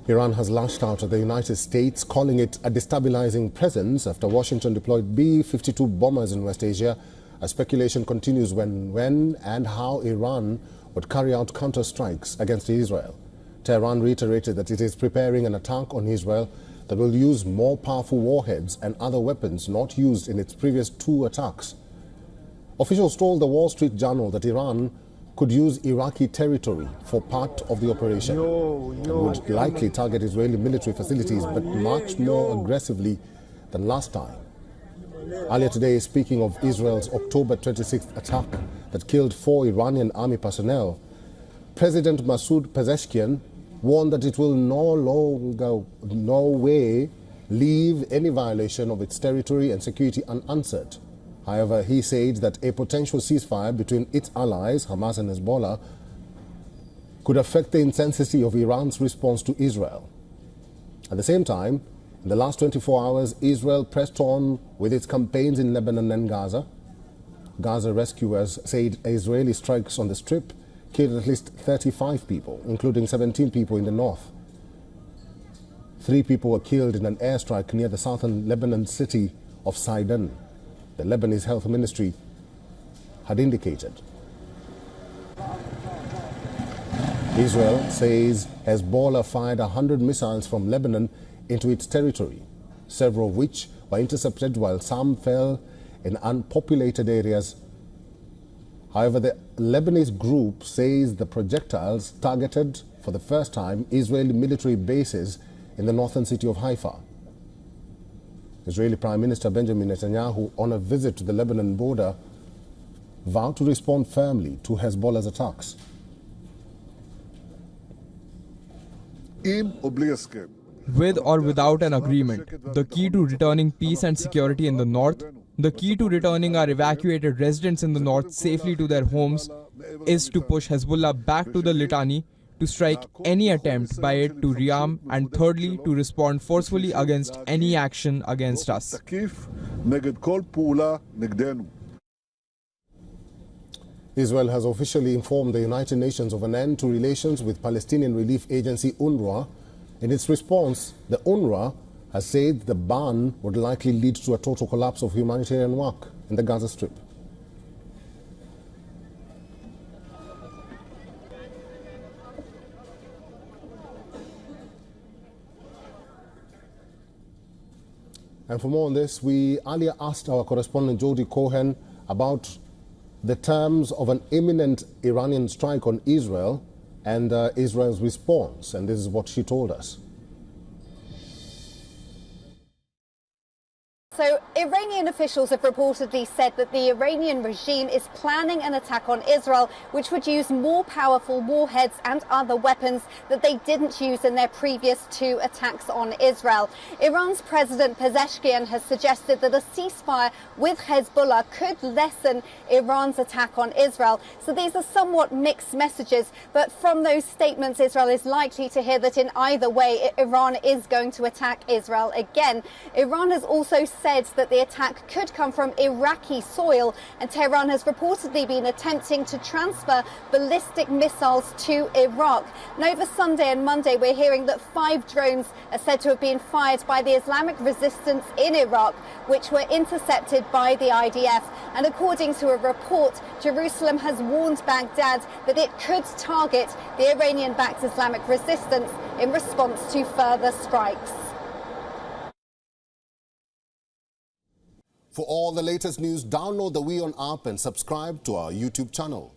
Iran has lashed out at the United States, calling it a destabilizing presence after Washington deployed B-52 bombers in West Asia. As speculation continues when and how Iran would carry out counter-strikes against Israel. Tehran reiterated that it is preparing an attack on Israel that will use more powerful warheads and other weapons not used in its previous two attacks. Officials told the Wall Street Journal that Iran could use Iraqi territory for part of the operation and would likely target Israeli military facilities, but much more aggressively than last time. Earlier today, speaking of Israel's October 26th attack that killed 4 Iranian army personnel, President Masoud Pezeshkian warned that it will no way leave any violation of its territory and security unanswered. However, he said that a potential ceasefire between its allies, Hamas and Hezbollah, could affect the intensity of Iran's response to Israel. At the same time, in the last 24 hours, Israel pressed on with its campaigns in Lebanon and Gaza. Gaza rescuers said Israeli strikes on the Strip killed at least 35 people, including 17 people in the north. 3 people were killed in an airstrike near the southern Lebanon city of Sidon, the Lebanese Health Ministry had indicated. Israel says Hezbollah fired 100 missiles from Lebanon into its territory, several of which were intercepted while some fell in unpopulated areas. However, the Lebanese group says the projectiles targeted for the first time Israeli military bases in the northern city of Haifa. Israeli Prime Minister Benjamin Netanyahu, on a visit to the Lebanon border, vowed to respond firmly to Hezbollah's attacks. With or without an agreement, the key to returning peace and security in the north, the key to returning our evacuated residents in the north safely to their homes, is to push Hezbollah back to the litany, to strike any attempt by it to rearm, and thirdly, to respond forcefully against any action against us. Israel has officially informed the United Nations of an end to relations with Palestinian relief agency UNRWA. In its response, the UNRWA has said the ban would likely lead to a total collapse of humanitarian work in the Gaza Strip. And for more on this, we earlier asked our correspondent Jody Cohen about the terms of an imminent Iranian strike on Israel and Israel's response. And this is what she told us. So, Iranian officials have reportedly said that the Iranian regime is planning an attack on Israel, which would use more powerful warheads and other weapons that they didn't use in their previous 2 attacks on Israel. Iran's President Pezeshkian has suggested that a ceasefire with Hezbollah could lessen Iran's attack on Israel. So these are somewhat mixed messages, but from those statements, Israel is likely to hear that in either way, Iran is going to attack Israel again. Iran has also said that the attack could come from Iraqi soil, and Tehran has reportedly been attempting to transfer ballistic missiles to Iraq. And over Sunday and Monday, we're hearing that 5 drones are said to have been fired by the Islamic resistance in Iraq, which were intercepted by the IDF. And according to a report, Jerusalem has warned Baghdad that it could target the Iranian-backed Islamic resistance in response to further strikes. For all the latest news, download the WION app and subscribe to our YouTube channel.